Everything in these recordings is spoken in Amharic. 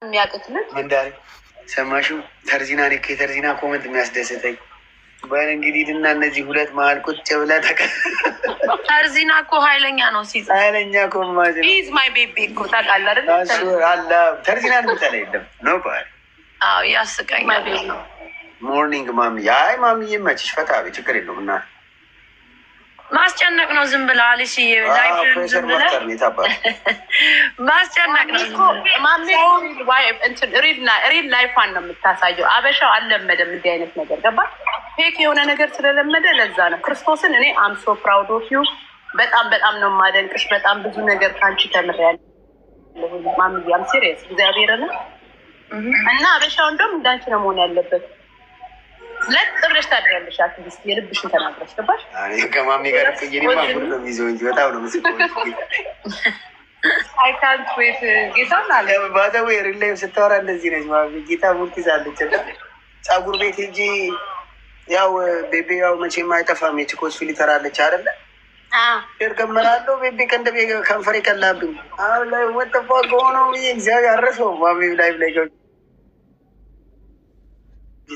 የሚያውቅት መንዳሪ ሰማሽው? ተርዚና እኔ ከተርዚና ኮመንት የሚያስደስተኝ ባል እንግዲህ ድና እነዚህ ሁለት መሀል ቁጭ ብለህ ተርዚና እኮ ኃይለኛ ነው። ኃይለኛ እኮ ኢዝ ማይ ቤቢ እኮ ታውቃለህ አይደል? ተርዚናን የምጠላ የለም ነው ባል። አዎ ያስቀኛል። ሞርኒንግ ማሚ አይ ማሚ ይመችሽ፣ ፈታ ቤ ችግር የለውም እና ማስጨነቅ ነው ዝም ብለህ አልሽ ላይፍን ዝም ብለህ ማስጨነቅ ነው። ሪል ላይፏን ነው የምታሳየው። አበሻው አልለመደም እንዲህ አይነት ነገር ገባ። ፌክ የሆነ ነገር ስለለመደ ለዛ ነው። ክርስቶስን እኔ አምሶ ፕራውድ ኦፍ ዩ በጣም በጣም ነው የማደንቅሽ። በጣም ብዙ ነገር ከአንቺ ተምሬያለሁ ማምዬ። አም ሲሪየስ እግዚአብሔርን እና አበሻው እንደውም እንዳንቺ ነው መሆን ያለበት። ለጥ ብለሽ ታድሪያለሽ። አትሊስት የልብሽን ተናግረሽ ገባሽ። ከማሚ ጋር ቅይሪማ ሁሉ ነው የሚይዘው እንጂ በጣም ነው ምስቆ አይ ካንት ዌት ጌታና ባዛው ሪሌም ስታወራ እንደዚህ ነች ማሚ። ጌታ ሙርት ይዛለች እና ፀጉር ቤት ሂጂ ያው ቤቤ ያው መቼም አይጠፋም የቺኮስ ፊልተር አለች አይደለ? ገመራለሁ ቤቤ ከንደቤ ከንፈሬ ከላብኝ አሁን ላይ ወጥፋ ከሆነው እግዚአብሔር አረሰው ማሚ ላይ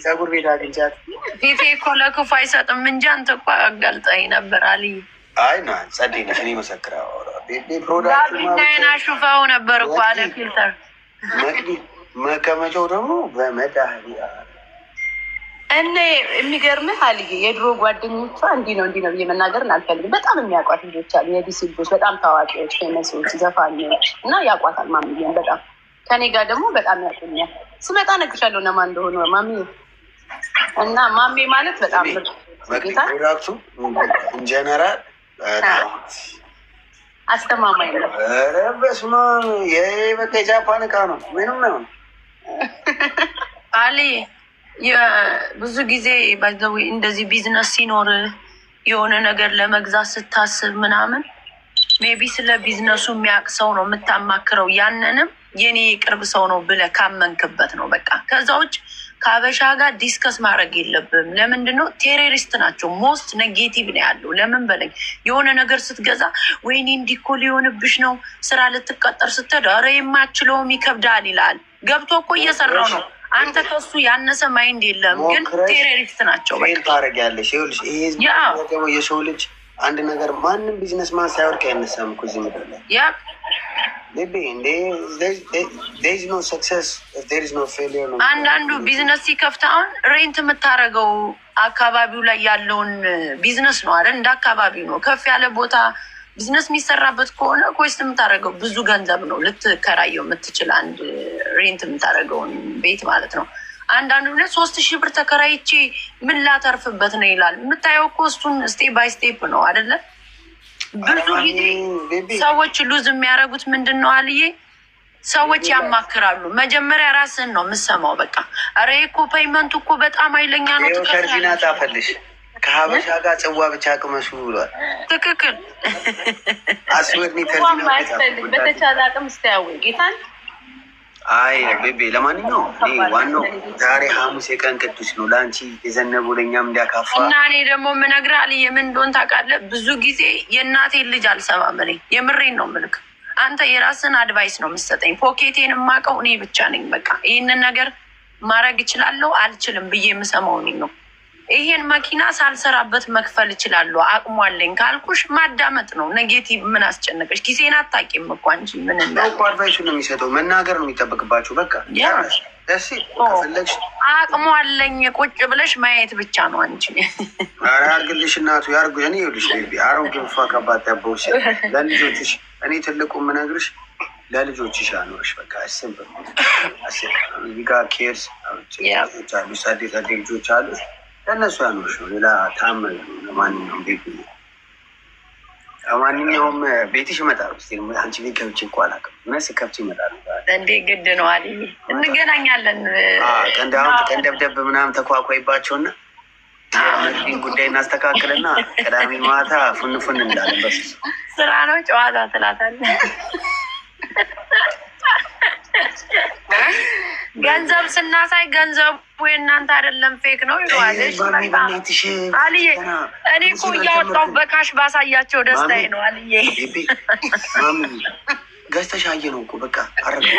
ፀጉር ቤት አግኝቻት ፊቴ እኮ ለክፉ አይሰጥም እንጂ አንተ እኮ አጋልጠኝ ነበር አልይ። አይ ና ጸደይ ነሽ። እኔ መሰክረው ፕሮዳክቱን አሹፈው ነበር እኮ አለ ፊልተር መቀመጫው ደግሞ በመድኃኒያ እኔ የሚገርምህ አልዬ የድሮ ጓደኞቿ እንዲህ ነው ብዬ መናገርን አልፈልግም። በጣም የሚያውቋት ልጆች አሉ። የዲሲ ልጆች በጣም ታዋቂዎች ፌመሶች ዘፋኞች እና ያውቋታል ማሚዬን በጣም ከኔ ጋር ደግሞ በጣም ያውቁኛል። ስመጣ እነግርሻለሁ እነማን እንደሆኑ ማሚ እና ማሜ ማለት በጣም ፕሮዳክቱ ኢንጀነራል አስተማማኝ ነው። ኧረ በስመ አብ በቃ የጃፓን እቃ ነው። ምንም ነው አሊ ብዙ ጊዜ ባይዘው እንደዚህ ቢዝነስ ሲኖር የሆነ ነገር ለመግዛት ስታስብ ምናምን ሜቢ ስለ ቢዝነሱ የሚያውቅ ሰው ነው የምታማክረው። ያንንም የኔ ቅርብ ሰው ነው ብለህ ካመንክበት ነው በቃ። ከዛ ውጭ ከአበሻ ጋር ዲስከስ ማድረግ የለብም። ለምንድን ነው ቴሮሪስት ናቸው። ሞስት ኔጌቲቭ ነው ያለው። ለምን በለኝ የሆነ ነገር ስትገዛ ወይኔ እንዲኮ ሊሆንብሽ ነው ስራ ልትቀጠር ስትሄድ ኧረ የማችለውም ይከብዳል ይላል። ገብቶ እኮ እየሰራው ነው። አንተ ከሱ ያነሰ ማይንድ የለም፣ ግን ቴሮሪስት ናቸው በቃ ታደርጊያለሽ። ይኸውልሽ የሰው ልጅ አንድ ነገር ማንም ቢዝነስ ማን ሳይወርቅ አይነሳም እኮ እዚህ ምድር ላይ አንዳንዱ ቢዝነስ ሲከፍት አሁን ሬንት የምታደርገው አካባቢው ላይ ያለውን ቢዝነስ ነው አይደል? እንደ አካባቢው ነው። ከፍ ያለ ቦታ ቢዝነስ የሚሰራበት ከሆነ ኮስት የምታደርገው ብዙ ገንዘብ ነው ልትከራየው የምትችል አንድ ሬንት የምታደርገውን ቤት ማለት ነው። አንዳንዱ 3,000 ብር ተከራይቼ ምን ላተርፍበት ነው ይላል። የምታየው እኮ እሱን ስቴፕ ባይ ስቴፕ ነው አይደለ? ብዙ ጊዜ ሰዎች ሉዝ የሚያደርጉት ምንድን ነው አልዬ? ሰዎች ያማክራሉ። መጀመሪያ ራስን ነው የምሰማው። በቃ ኧረ እኮ ፔይመንቱ እኮ በጣም ኃይለኛ ነው። ተርዚና ጻፈልሽ ከሀበሻ ጋር ጽዋ ብቻ ቅመሱ ብሏል። ትክክል። አስወድኒ ተርዚና በተቻለ አቅም ስታያወይ ጌታን አይ ቤቤ ለማንኛውም ዋናው ዛሬ ሐሙስ የቀን ቅዱስ ነው። ለአንቺ የዘነቡ ለእኛም እንዲያካፋ እና እኔ ደግሞ የምነግርህ አልዬ ምን እንደሆነ ታውቃለህ? ብዙ ጊዜ የእናቴን ልጅ አልሰማም። እኔ የምሬን ነው የምልክ። አንተ የራስን አድቫይስ ነው የምትሰጠኝ። ፖኬቴን የማውቀው እኔ ብቻ ነኝ። በቃ ይህንን ነገር ማድረግ እችላለሁ አልችልም ብዬ የምሰማው እኔ ነው። ይሄን መኪና ሳልሰራበት መክፈል እችላለሁ አቅሙ አለኝ ካልኩሽ ማዳመጥ ነው። ኔጌቲቭ ምን አስጨነቀሽ? ጊዜን አታውቂም እኮ አንቺ። ምን አድቫይሱ ነው የሚሰጠው? መናገር ነው የሚጠበቅባችሁ። በቃ ደስ ከፈለግሽ አቅሙ አለኝ ቁጭ ብለሽ ማየት ብቻ ነው አንቺ። ያርግልሽ እናቱ ያርጉ። እኔ ይኸውልሽ ቤቢ አሮን ግንፋ ከባድ ያበውሽ ለልጆችሽ። እኔ ትልቁ የምነግርሽ ለልጆችሽ አኖርሽ። በቃ ሲምፕል ጋ ኬርስ አሉ ሳዴ ልጆች አሉ ለእነሱ ያኖርሽ ነው። ሌላ ታምር ለማንኛውም ቤት ማንኛውም ቤትሽ ይመጣሉ። አንቺ ቤት ከብቼ እኮ አላውቅም። እነሱ ከብቼ ይመጣሉ እንዴ? ግድ ነው አለ እንገናኛለን። ቀንደብደብ ምናምን ተኳኳይባቸውና የመግቢን ጉዳይ እናስተካክልና ቅዳሜ ማታ ፉንፉን እንዳለን በሱ ስራ ነው ጨዋታ ትላታለህ። ገንዘብ ስናሳይ ገንዘቡ የእናንተ አይደለም ፌክ ነው ይለዋለች። አልዬ እኔ እኮ እያወጣሁ በካሽ ባሳያቸው ደስታዬ ነው አልዬ። ገዝተሽ አየነው እኮ በቃ አረገ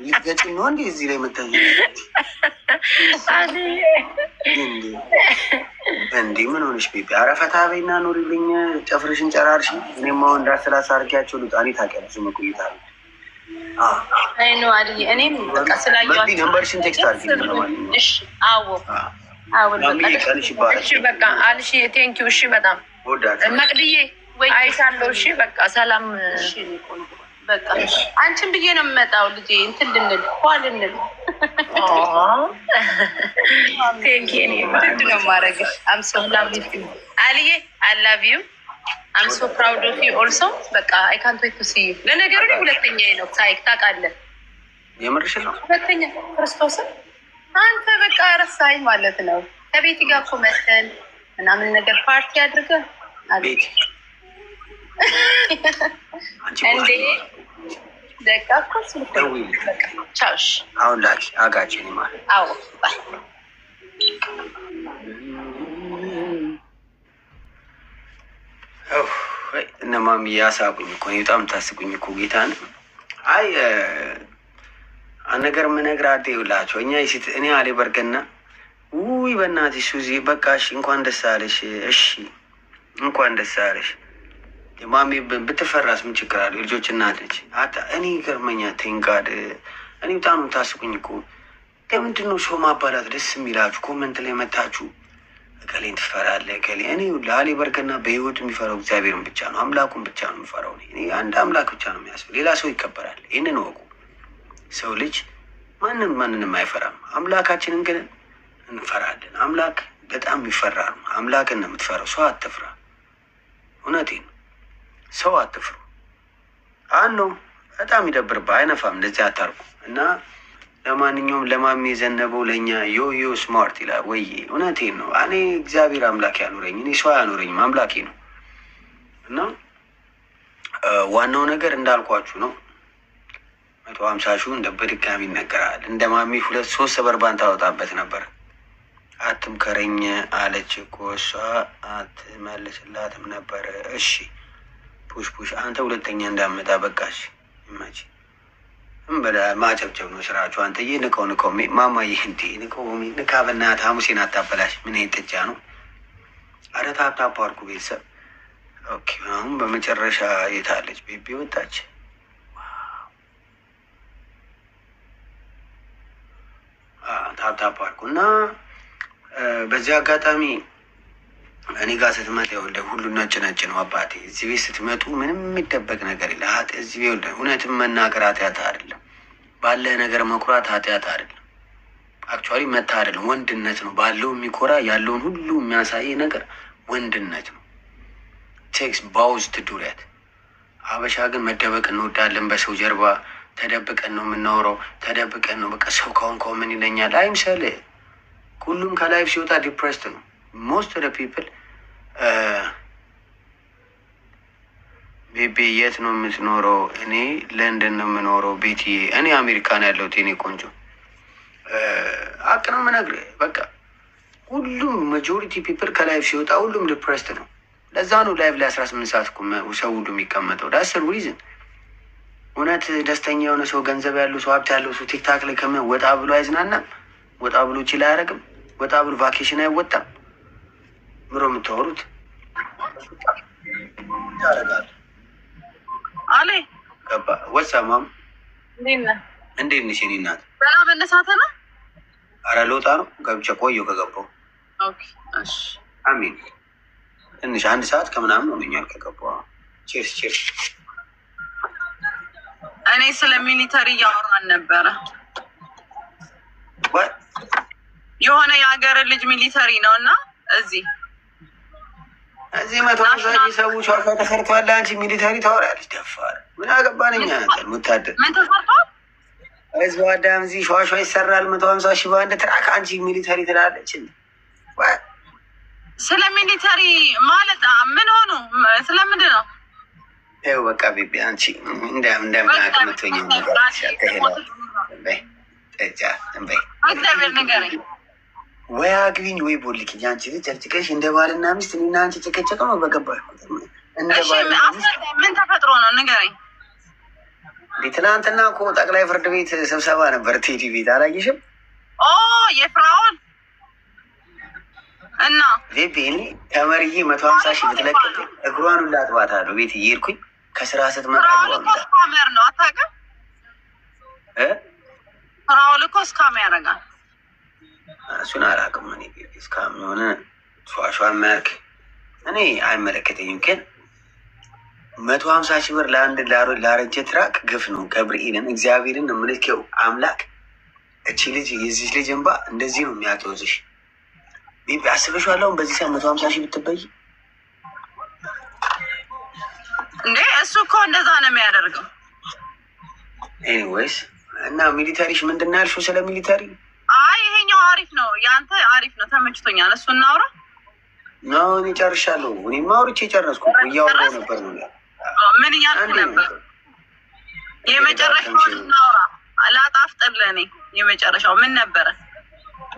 ልትገጭ ነው እንዴ? እዚህ ላይ መታየ እንዴ? ምን ሆነሽ ቤቢ? ኧረ ፈታ በይና ኑሪልኝ። ጨፍርሽን ጨራርሽ። እኔም አሁን እንዳስላሳ አድርጊያቸው ልጣኔ ታውቂያለሽ። መቆየት አለ ነው አይደል? እኔም በቃ ስላየኋቸው ነምበርሽን ቴክስት አድርጊልኝ። እሺ አዎ እሺ በቃ አልሽ። ቴንኪው። እሺ በጣም መቅድዬ አይሻለሁ። እሺ በቃ ሰላም። በቃ አንቺን ብዬ ነው የምመጣው ልጄ እንትን ልንል ልንል ምንድን ነው የማደርግሽ? አልዬ አይ ላቭ ዩ አም ሶ ፕራውድ ኦፍ ዩ ኦልሶ። በቃ አይ ካንት ዌይት ቱ ሲ ዩ። ለነገሩ ሁለተኛ ነው ሳይክ ታውቃለህ። የምርሽ ነው? ሁለተኛ ክርስቶስን አንተ በቃ ረሳኝ ማለት ነው። ከቤት ጋር እኮ መተን ምናምን ነገር ፓርቲ አድርገን አቤት እንዴ ደቃ እኮ ቻውሽ አሁን ላኪ አጋጭኝ ማለት አዎ ባይ እነ ማሚ ያሳቁኝ እኮ በጣም ታስቁኝ እኮ ጌታን። አይ ነገር ምነግራት ይውላቸው እኔ አሌ በርገና ውይ በእናትሽ ሱዚ በቃ እሺ እንኳን ደስ አለሽ። እሺ እንኳን ደስ አለሽ። ማሚ ብትፈራስ ምን ችግር አለ? ልጆች እናት ነች። እኔ ገርመኛ ቴንጋድ እኔ በጣም ታስቁኝ እኮ። ለምንድን ነው ሰው ማባላት ደስ የሚላችሁ? ኮመንት ላይ መታችሁ እከሌን ትፈራለህ እከሌ። እኔ ለአሌ በርገና በህይወት የሚፈራው እግዚአብሔርን ብቻ ነው፣ አምላኩን ብቻ ነው የሚፈራው። እኔ አንድ አምላክ ብቻ ነው የሚያስብ። ሌላ ሰው ይከበራል። ይህንን ወቁ። ሰው ልጅ ማንንም አይፈራም። አምላካችንን ግን እንፈራለን። አምላክ በጣም የሚፈራ ነው። አምላክን ነው የምትፈራው። ሰው አትፍራ። እውነቴን ነው። ሰው አትፍሩ። አኖ በጣም ይደብርባ። አይነፋም። እንደዚህ አታርጉ። እና ለማንኛውም ለማሚ የዘነበው ለእኛ ዮ ስማርት ይላል ወይ? እውነቴን ነው። እኔ እግዚአብሔር አምላክ ያኑረኝ። እኔ ሰው አያኑረኝም፣ አምላኬ ነው። እና ዋናው ነገር እንዳልኳችሁ ነው። 150 ሺህ እንደ በድጋሚ ይነገራል። እንደ ማሚ 2-3 ሰበርባን ታወጣበት ነበር። አትምከረኝ አለች እኮ እሷ አትመልስላትም ነበረ። እሺ ፑሽ አንተ ሁለተኛ እንዳመጣ በቃሽ። ይመች እምበላ ማጨብጨብ ነው ስራችሁ። አንተዬ ንቀው ማማዬ እንዴ ንካ በእናትህ። ሐሙሴን አታበላሽ። ምን ጥጃ ነው? አረ ታፕታፕ አድርጉ ቤተሰብ። ኦኬ አሁን በመጨረሻ የታለች ቤቢ ወጣች። ታፕታፕ አድርጉ እና በዚህ አጋጣሚ እኔ ጋር ስትመጣ ይኸውልህ ሁሉ ነጭ ነው አባቴ። እዚህ ቤት ስትመጡ ምንም የሚደበቅ ነገር የለ። እዚህ ቤት እውነትም መናገር ኃጢአት አይደለም። ባለህ ነገር መኩራት ኃጢአት አይደለም። አክቹዋሊ መታ አይደለም ወንድነት ነው። ባለው የሚኮራ ያለውን ሁሉ የሚያሳይ ነገር ወንድነት ነው። ቴክስ ባውዝ ትዱሪያት። ሀበሻ ግን መደበቅ እንወዳለን። በሰው ጀርባ ተደብቀን ነው የምናወራው። ተደብቀን ነው በቃ ሰው ካሁን ምን ይለኛል አይምሰልህ። ሁሉም ከላይፍ ሲወጣ ዲፕሬስድ ነው። ሞስት ኦፍ ፒፕል ቤቢ የት ነው የምትኖረው? እኔ ለንደን ነው የምኖረው ቤትዬ። እኔ አሜሪካን ያለሁት የኔ ቆንጆ። አቅ ነው የምነግርህ። በቃ ሁሉም ማጆሪቲ ፒፕል ከላይፍ ሲወጣ ሁሉም ዲፕሬስድ ነው። ለዛ ነው ላይፍ ላይ 18 ሰዓት ሰው ሁሉ የሚቀመጠው። ዳስር ሪዝን። እውነት ደስተኛ የሆነ ሰው ገንዘብ ያለው ሰው ሀብት ያለው ሰው ቲክታክ ላይ ወጣ ብሎ አይዝናናም? ወጣ ብሎ ችላ አያደርግም? ወጣ ብሎ ቫኬሽን አይወጣም? ምሮ የምታወሩት አሌ ገባ ወሳማም እንዴት ነሽ የእኔ እናት? በላ በነሳተ ነው። አረ ልወጣ ነው ገብቼ ቆየሁ ከገባሁ። አሚን ትንሽ 1 ሰዓት ከምናምን ሆኖኛል ከገባሁ። ቼርስ እኔ ስለ ሚሊተሪ እያወራን ነበረ። የሆነ የሀገር ልጅ ሚሊተሪ ነው እና እዚህ 150 ሰው ሸዋሻ ተሰርቷል። አንቺ ሚሊተሪ ታወሪያለሽ? ደፋር ምን አገባንኛ? ወታደር ምን ተሰርቷል? ህዝብ አዳም እዚህ ሸዋሻ ይሰራል። 150 ሺህ በአንድ ትራክ አንቺ ሚሊተሪ ትላለች። ስለ ሚሊተሪ ማለት ምን ሆኑ? ስለምንድን ነው? ይኸው በቃ ቤቢ አንቺ እንደምናቅምትኝ እግዚአብሔር ንገረኝ። ወይ አግቢኝ ወይ ቦልኪኝ። አንቺ ልጅ ጨቅጭቀሽ እንደ ባልና ሚስት እኔና አንቺ ጨቀጨቀ ነው በገባሽ። ምን ተፈጥሮ ነው ንገረኝ። ትናንትና እኮ ጠቅላይ ፍርድ ቤት ስብሰባ ነበር። ቴዲ ቤት አላየሽም? የፍራውን እና ቤቢ እኔ ተመርዬ 150 ሺህ ብትለቅቅ እግሯን ሁላ አጥባታለሁ። ቤት እየሄድኩኝ ከስራ ስትመጣ ስካመር ነው አታውቅም? ፍራውን እኮ ስካም ያደርጋል። እሱን አላውቅም እኔ ቤቢ ስካም የሆነ ሸዋሸዋ የሚያርግ እኔ አይመለከተኝም። ግን 150 ሺህ ብር ለአንድ ላረጀ ትራክ ግፍ ነው። ገብርኤልን እግዚአብሔርን ምልኬው አምላክ እቺ ልጅ የዚህ ልጅ እንባ እንደዚህ ነው የሚያጦዝሽ። ቤቢ አስበሽዋለሁ በዚህ ሰዓት 150 ሺህ ብትበይ እንዴ? እሱ እኮ እንደዛ ነው የሚያደርገው። ኤኒዌይስ እና ሚሊታሪሽ ምንድን ነው ያልሽው? ስለ ሚሊታሪ ይሄኛው አሪፍ ነው፣ ያንተ አሪፍ ነው፣ ተመችቶኛል። እሱ እናውራ ነው። እኔ ጨርሻለሁ። እኔማ አውርቼ ጨረስኩ። እያወራሁ ነበር ነው። ምን እያልኩ ነበር? የመጨረሻውን እናውራ። ላጣፍጥር ለእኔ የመጨረሻው ምን ነበረ?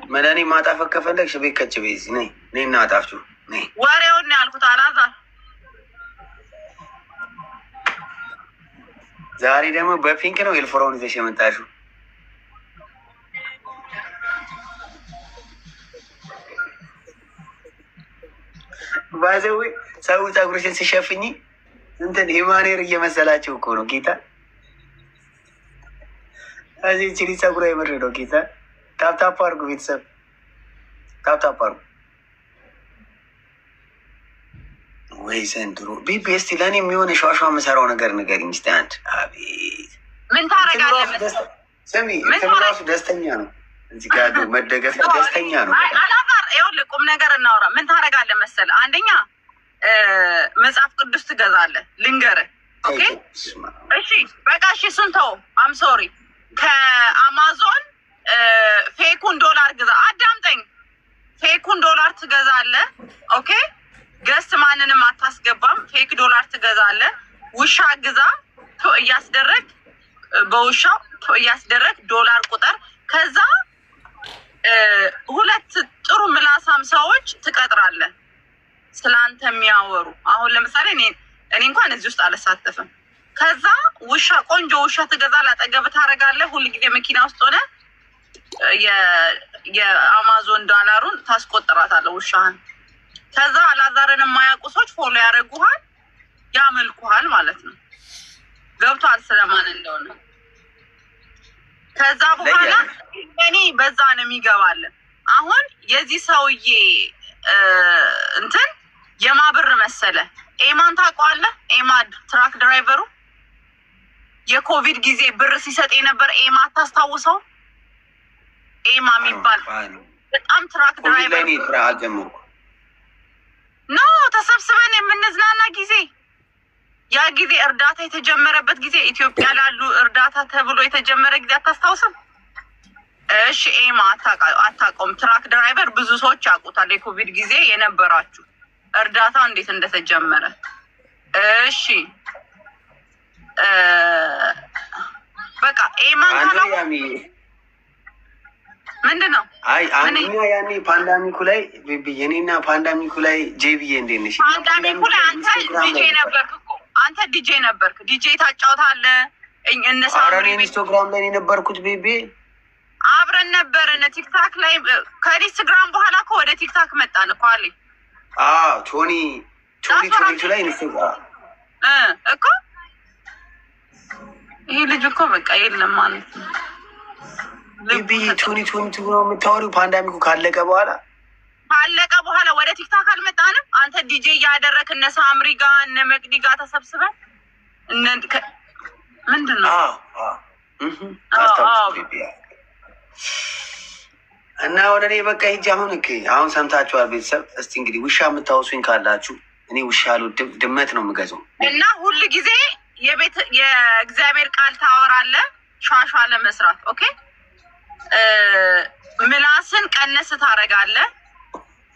መድኃኒት ማጣፈት ከፈለግሽ ቤት ከች ቤዚ ነይ እና አጣፍጪው ነይ። ወሬውን ያልኩት አላዛር። ዛሬ ደግሞ በፒንክ ነው ኤልፎራውን ይዘሽ የመጣሽው። ባዘዊ ሰው ፀጉርሽን ሲሸፍኝ እንትን ሂማኔር እየመሰላቸው እኮ ነው ጌታ። እዚህ ችሊ ፀጉሯ የምር ነው ጌታ። ታፕታፕ አድርጉ ቤተሰብ፣ ታፕታፕ አድርጉ። ወይ ዘንድሮ ቢቢ እስቲ ለእኔ የሚሆን ሸዋሸዋ የምሰራው ነገር ንገሪኝ እስቲ አንድ። አቤት ምን ታደርጋለህ? ስሚ እንትኑ ራሱ ደስተኛ ነው። እዚህ ጋር መደገፍ ደስተኛ ነው። አላዛር ይኸውልህ ቁም ነገር እናውራ። ምን ታደርጋለህ መሰለህ? አንደኛ መጽሐፍ ቅዱስ ትገዛለህ። ልንገርህ። ኦኬ እሺ በቃ እሺ፣ እሱን ተው። አም ሶሪ ከአማዞን ፌኩን ዶላር ግዛ። አዳምጠኝ። ፌኩን ዶላር ትገዛለህ። ኦኬ ገስት ማንንም አታስገባም። ፌክ ዶላር ትገዛለህ። ውሻ ግዛ እያስደረግ በውሻው እያስደረግ ዶላር ቁጥር። ከዛ 2 ጥሩ ምላሳም ሰዎች ትቀጥራለህ ስለአንተ የሚያወሩ። አሁን ለምሳሌ እኔ እንኳን እዚህ ውስጥ አልሳተፍም። ከዛ ውሻ ቆንጆ ውሻ ትገዛለህ፣ አጠገብህ ታደርጋለህ። ሁልጊዜ መኪና ውስጥ ሆነ የአማዞን ዶላሩን ታስቆጥራታለህ ውሻህን። ከዛ አላዛርን የማያውቁ ሰዎች ፎሎ ያደርጉሃል፣ ያመልኩሃል ማለት ነው። ገብቷል ስለማን እንደሆነ። ከዛ በኋላ እኔ በዛ ነው የሚገባለን። አሁን የዚህ ሰውዬ እንትን የማብር መሰለ ኤማን ታውቀዋለህ? ኤማ ትራክ ድራይቨሩ የኮቪድ ጊዜ ብር ሲሰጥ የነበር ኤማ አታስታውሰው? ኤማ የሚባል በጣም ትራክ ድራይቨር ኖ ተሰብስበን የምንዝናና ጊዜ፣ ያ ጊዜ እርዳታ የተጀመረበት ጊዜ፣ ኢትዮጵያ ላሉ እርዳታ ተብሎ የተጀመረ ጊዜ አታስታውስም? እሺ ኤማ አታውቀውም? ትራክ ድራይቨር ብዙ ሰዎች ያውቁታል። የኮቪድ ጊዜ የነበራችሁ እርዳታ እንዴት እንደተጀመረ። እሺ በቃ ኤማን ምንድን ነው? አይ አንደኛ ያኔ ፓንዳሚኩ ላይ የኔና ፓንዳሚኩ ላይ ጄቢዬ እንዴት ነሽ? ፓንዳሚኩ ላይ አንተ ዲጄ ነበርክ እኮ አንተ ዲጄ ነበርክ። ዲጄ ታጫውታለህ። አረኔ ኢንስታግራም ላይ የነበርኩት ቤቢ አብረን ነበርን። ቲክታክ ላይ ከኢንስታግራም በኋላ እኮ ወደ ቲክታክ መጣን እኮ አለ። ቶኒ ላይ ኢንስታግራም እኮ ይሄ ልጅ እኮ በቃ የለም ማለት ነው። ቤቢ ቶኒ ነው የምታወሪው? ፓንዳሚኩ ካለቀ በኋላ ወደ ቲክታክ አልመጣንም። አንተ ዲጄ እያደረክ እነ ሳምሪ ጋር እነ መቅዲ ጋር ተሰብስበን ምንድን ነው እና ወደ እኔ በቃ ሂጅ። አሁን ሰምታችኋል ቤተሰብ። እስቲ እንግዲህ ውሻ የምታወሱኝ ካላችሁ እኔ ውሻ አልወድም፣ ድመት ነው የምገዛው። እና ሁል ጊዜ የእግዚአብሔር ቃል ታወራለህ ሿሿ ለመስራት ኦኬ። ምላስን ቀነስ ታደርጋለህ።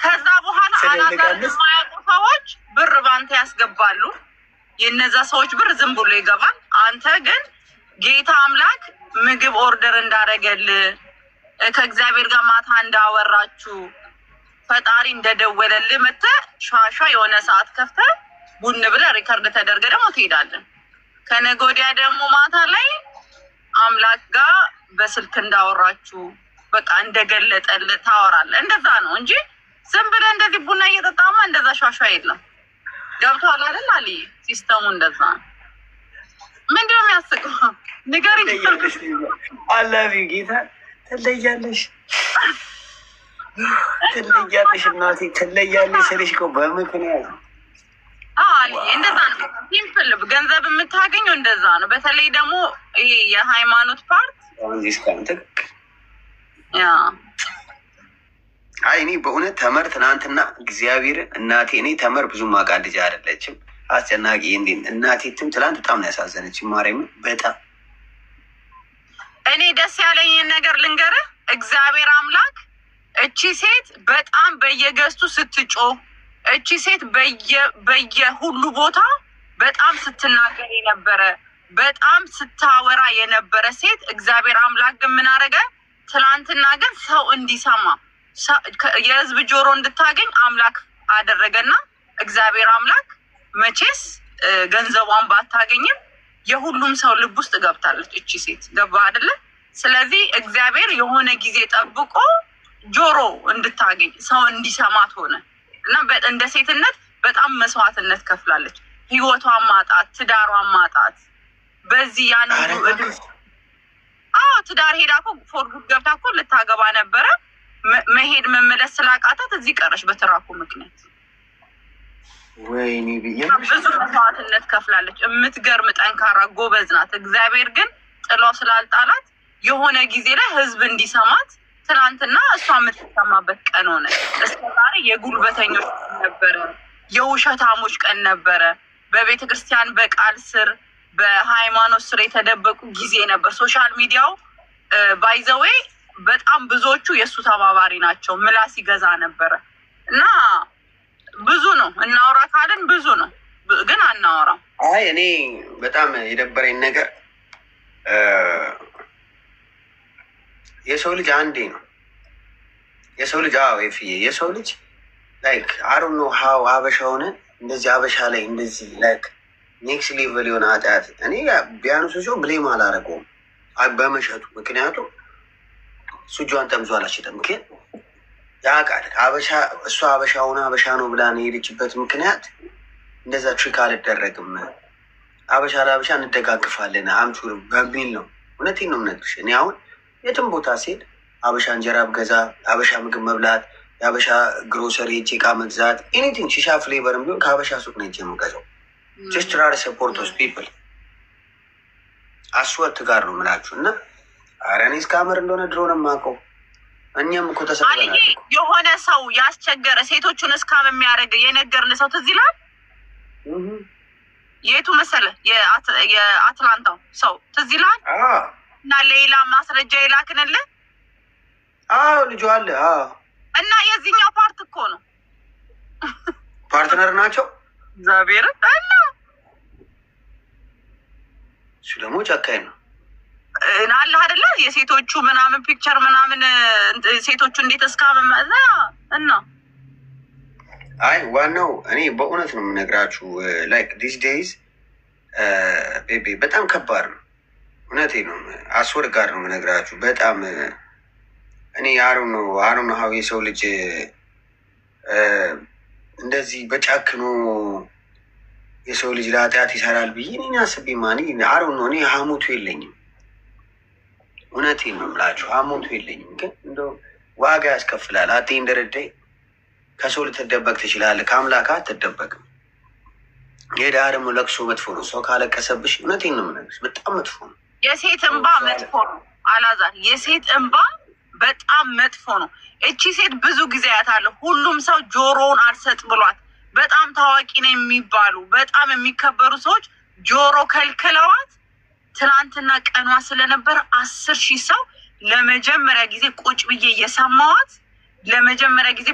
ከዛ በኋላ አላዛር የማያውቁ ሰዎች ብር ባንተ ያስገባሉ። የነዛ ሰዎች ብር ዝም ብሎ ይገባል። አንተ ግን ጌታ አምላክ ምግብ ኦርደር እንዳደረገልህ ከእግዚአብሔር ጋር ማታ እንዳወራችሁ ፈጣሪ እንደደወለልህ መተህ ሿሿ የሆነ ሰዓት ከፍተህ ቡን ብለህ ሪከርድ ተደርገህ ደግሞ ትሄዳለህ። ከነገ ወዲያ ደግሞ ማታ ላይ አምላክ ጋር በስልክ እንዳወራችሁ በቃ እንደገለጠልህ ታወራለህ። እንደዛ ነው እንጂ ዝም ብለህ እንደዚህ ቡና እየጠጣማ እንደዛ ሿሿ የለም። ገብቶሃል አይደል? አሊ ሲስተሙ እንደዛ ነው። ምንድን ነው የሚያስቀው? ንገሪኝ። አላፊ ጌታ ትለያለሽ፣ ትለያለሽ እናቴ ትለያለሽ ስልሽ እኮ በምክንያት አሊ እንደዛ ነው። ሲምፕል ገንዘብ የምታገኘው እንደዛ ነው። በተለይ ደግሞ ይሄ የሃይማኖት ፓርት ያ አይ እኔ በእውነት ተመር ትናንትና እግዚአብሔርን እናቴ እኔ ተመር ብዙ ማቃ ልጅ አይደለችም። አስጨናቂ እንዴ እናቴትም ትላንት በጣም ነው ያሳዘነች። ማርያምን በጣም እኔ ደስ ያለኝን ነገር ልንገርህ። እግዚአብሔር አምላክ እቺ ሴት በጣም በየገዝቱ ስትጮህ፣ እቺ ሴት በየሁሉ ቦታ በጣም ስትናገር የነበረ በጣም ስታወራ የነበረ ሴት እግዚአብሔር አምላክ ግን ምን አደረገ? ትናንትና ግን ሰው እንዲሰማ የህዝብ ጆሮ እንድታገኝ አምላክ አደረገና እግዚአብሔር አምላክ መቼስ ገንዘቧን ባታገኝም የሁሉም ሰው ልብ ውስጥ ገብታለች እቺ ሴት። ገባ አይደለ? ስለዚህ እግዚአብሔር የሆነ ጊዜ ጠብቆ ጆሮ እንድታገኝ ሰው እንዲሰማት ሆነ እና እንደ ሴትነት በጣም መስዋዕትነት ከፍላለች። ህይወቷን ማጣት፣ ትዳሯን ማጣት በዚህ ያን ትዳር ሄዳ እኮ ፎርጉድ ገብታ እኮ ልታገባ ነበረ። መሄድ መመለስ ስላቃታት እዚህ ቀረች በትራኩ ምክንያት። ወይኔ ብዙ መስዋዕትነት ከፍላለች። የምትገርም ጠንካራ ጎበዝ ናት። እግዚአብሔር ግን ጥሎ ስላልጣላት የሆነ ጊዜ ላይ ህዝብ እንዲሰማት ትናንትና እሷ የምትሰማበት ቀን ሆነ። እስከዛሬ የጉልበተኞች ቀን ነበረ፣ የውሸታሞች ቀን ነበረ። በቤተ ክርስቲያን በቃል ስር በሃይማኖት ስር የተደበቁ ጊዜ ነበር። ሶሻል ሚዲያው ባይዘዌ በጣም ብዙዎቹ የእሱ ተባባሪ ናቸው። ምላስ ይገዛ ነበረ እና ብዙ ነው እናውራ ካልን ብዙ ነው ግን አናወራም። አይ እኔ በጣም የደበረኝ ነገር የሰው ልጅ አንዴ ነው የሰው ልጅ የሰው ልጅ ላይክ አሩ ነው ሀው አበሻ ሆነ እንደዚህ አበሻ ላይ እንደዚህ ላይክ ኔክስት ሌቨል የሆነ ኃጢአት እኔ ቢያንሱ ሰው ብሌም አላረገውም በመሸጡ። ምክንያቱም ሱጇን ጠምዞ አላሸጠም። ግን ያውቃል አበሻ እሷ አበሻ ሆነ አበሻ ነው ብላ ነው የሄደችበት ምክንያት እንደዛ ትሪክ አልደረግም። አበሻ ለአበሻ እንደጋግፋለን አምቹር በሚል ነው። እውነቴን ነው የምነግርሽ። እኔ አሁን የትም ቦታ ስሄድ አበሻ እንጀራ ብገዛ፣ አበሻ ምግብ መብላት፣ የአበሻ ግሮሰሪ ሄጄ እቃ መግዛት ኤኒቲንግ ሺሻ ፍሌቨርም ቢሆን ከአበሻ ሱቅ ነው ሄጄ የምገዛው። ጀስት ትራይ ሰፖርት ዶዝ ፒፕል አስወት ጋር ነው የምላችሁ። እና ኧረ እኔ እስካመር እንደሆነ ድሮ ነው የማውቀው። እኛም እኮ ተሰብረናል። የሆነ ሰው ያስቸገረ ሴቶቹን እስካም የሚያደርግ የነገርን ሰው ትዝ ይላል። የቱ መሰለ? የአትላንታው ሰው ትዝ ይላል። እና ሌላ ማስረጃ የላክንልህ ልጁ አለ እና የዚህኛው ፓርት እኮ ነው ፓርትነር ናቸው። እግዚአብሔር እና እሱ ደግሞ ጨካኝ ነው አለ አይደለ? የሴቶቹ ምናምን ፒክቸር ምናምን ሴቶቹ እንዴት እስካመመዘ እና አይ ዋናው እኔ በእውነት ነው የምነግራችሁ። ላይክ ዲስ ዴይዝ ቤቢ በጣም ከባድ ነው። እውነቴ ነው። አስወር ጋር ነው የምነግራችሁ። በጣም እኔ አሩ ነው ሀው የሰው ልጅ እንደዚህ በጫክኖ የሰው ልጅ ለኃጢአት ይሰራል ብዬ እኔ አስቤ ማን አሩ ነው። እኔ ሀሞቱ የለኝም። እውነቴን ነው የምላችሁ ሀሞቱ የለኝም። ግን እንደው ዋጋ ያስከፍላል። አጤ እንደረዳይ ከሰው ልትደበቅ ትችላለህ፣ ከአምላክ አትደበቅም። የድሀ ደግሞ ለቅሶ መጥፎ ነው። ሰው ካለቀሰብሽ እውነቴን ነው የምነግርሽ በጣም መጥፎ ነው። የሴት እንባ መጥፎ ነው አላዛር፣ የሴት እንባ በጣም መጥፎ ነው። እቺ ሴት ብዙ ጊዜ ያታለሁ ሁሉም ሰው ጆሮውን አልሰጥ ብሏት በጣም ታዋቂ ነው የሚባሉ በጣም የሚከበሩ ሰዎች ጆሮ ከልክለዋት ትናንትና ቀኗ ስለነበረ 10,000 ሰው ለመጀመሪያ ጊዜ ቁጭ ብዬ እየሰማዋት ለመጀመሪያ ጊዜ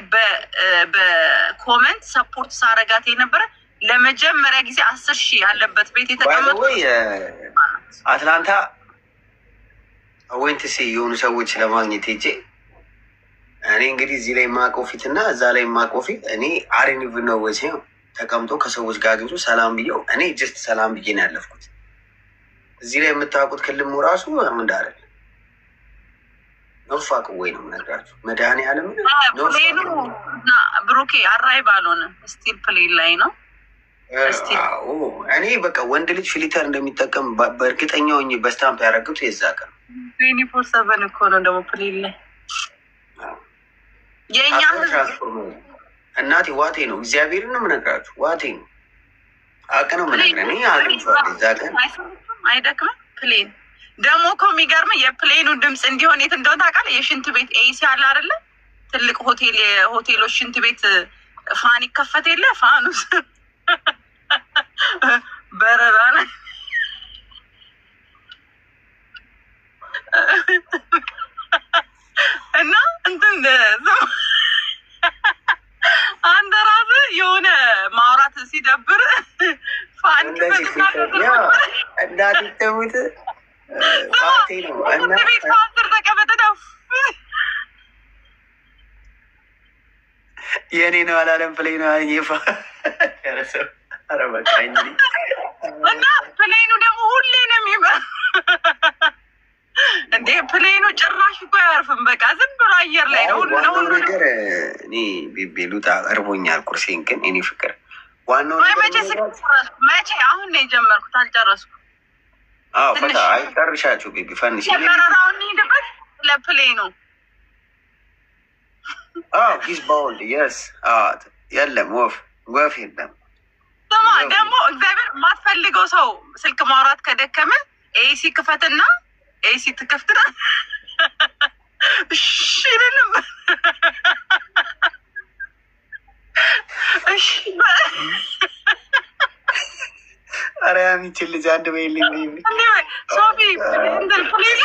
በኮመንት ሰፖርት ሳረጋት የነበረ ለመጀመሪያ ጊዜ 10,000 ያለበት ቤት የተቀመጡ አትላንታ ወይንትሴ የሆኑ ሰዎች ለማግኘት ሄጄ እኔ እንግዲህ እዚህ ላይ ማቀው ፊት እና እዛ ላይ ማቀው ፊት እኔ አሬኒቭ ነው ወይስ ተቀምጦ ከሰዎች ጋር አግኝቶ ሰላም ብዬው እኔ ጀስት ሰላም ብዬ ነው ያለፍኩት። እዚህ ላይ የምታውቁት ክልሙ ራሱ እንዳለ ነፋቅ ወይ ነው የምነግራችሁ። መድኃኒዓለም ፕሌኑ ብሩኬ አራይ ባልሆነ ስቲል ፕሌን ላይ ነው። እኔ በቃ ወንድ ልጅ ፊሊተር እንደሚጠቀም በእርግጠኛ ሆኜ በስታምፕ ያደረግቱ የዛ ቀን 24/7 እኮ ነው ደግሞ ፕሌን ላይ የእኛ እናቴ ዋቴ ነው። እግዚአብሔርን ነው የምነግራችሁ፣ ዋቴ ነው። አቅ ነው የምነግረን። አግኝቼዋለሁ እዛ ቀን አይደክምም። ፕሌን ደግሞ እኮ የሚገርም የፕሌኑ ድምፅ እንዲሆን የት እንደሆነ ታውቃለህ? የሽንት ቤት ኤሲ አለ አይደለ? ትልቅ ሆቴል የሆቴሎች ሽንት ቤት ፋን ይከፈት የለ ፋኑስ በረራ ላይ እና እንትን አንተ ራስህ የሆነ ማውራት ሲደብር ፋን እንዳትተሙት ቤት ፋንስር ተቀመጠ ነው የእኔ ነው አላለም። ፕሌይ ነው ይፋ እና ፕሌኑ ደግሞ ሁሌ ነው የሚበ እንዴ ፕሌኑ ጭራሽ እኮ አያርፍም። በቃ ዝም ብሎ አየር ላይ ነው ሁሉ ነገር። እኔ ቤሉጣ እርቦኛል። ቁርሴን ግን እኔ ፍቅር ዋናው መቼ አሁን ነው የጀመርኩት፣ አልጨረስኩም። ፈታ አይጨርሻችሁ ቤቢ ፈንሽ የበረራውን ሄድበት ለፕሌኑ ጊዝ ባውልድ የስ የለም ወፍ የለም። ስማ ደግሞ እግዚአብሔር የማትፈልገው ሰው ስልክ ማውራት ከደከመ ኤሲ ክፈትና ኤሲ ትከፍትና እሺ ይልም እሺ ኧረ ያሚችል ልጅ አንድ በይልኝ ሶፊ እንትን ፕሌን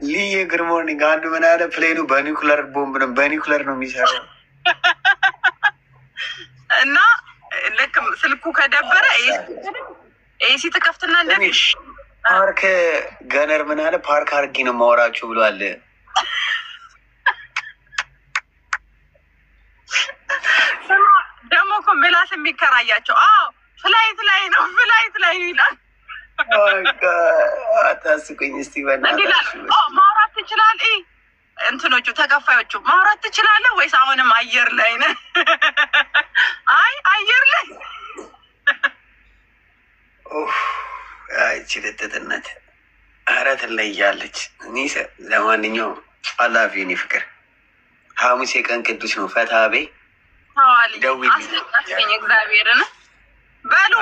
ልዬ ጉድ ሞርኒንግ። አንዱ ምን አለ ፕሌኑ በኒውክለር ቦምብ ነው በኒውክለር ነው የሚሰራው እና ልክ ስልኩ ከደበረ ኤሲ ትከፍትና እንደሽ ፓርክ ገነር ምን አለ ፓርክ አድርጊ ነው ማወራችሁ ብሏል። ደግሞ እኮ ምላስ የሚከራያቸው ፍላይት ላይ ነው ይላል። አታስቁኝ እስቲ በእናትህ። ማውራት ትችላለህ? እንትኖቹ ተከፋዮቹ ማውራት ትችላለህ ወይስ አሁንም አየር ላይ ነህ? አይ አየር ላይ ችልጥጥነት ኧረ ትለያለች። እኔ ለማንኛውም አላፊ እኔ ፍቅር ሐሙስ የቀን ቅዱስ ነው። ፈታ ቤ አስለቃኝ እግዚአብሔርን በሉ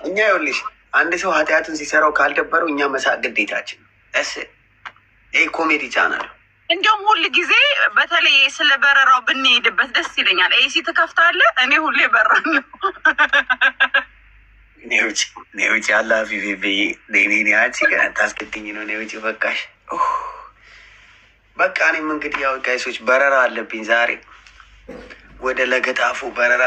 እኛ ይኸውልሽ አንድ ሰው ኃጢአትን ሲሰራው ካልደበረው እኛ መሳቅ ግዴታችን ነው። ይህ ኮሜዲ ቻናል እንዲሁም ሁል ጊዜ በተለይ ስለ በረራው ብንሄድበት ደስ ይለኛል። ኤሲ ትከፍታለህ፣ እኔ ሁሌ በራለሁ። ኔውጭ አላፊ ቤቤ አንቺ ገና ታስገድኝ ነው። ኔውጭ በቃሽ። በቃ እኔም እንግዲህ ያው ጋይሶች በረራ አለብኝ ዛሬ ወደ ለገጣፉ በረራ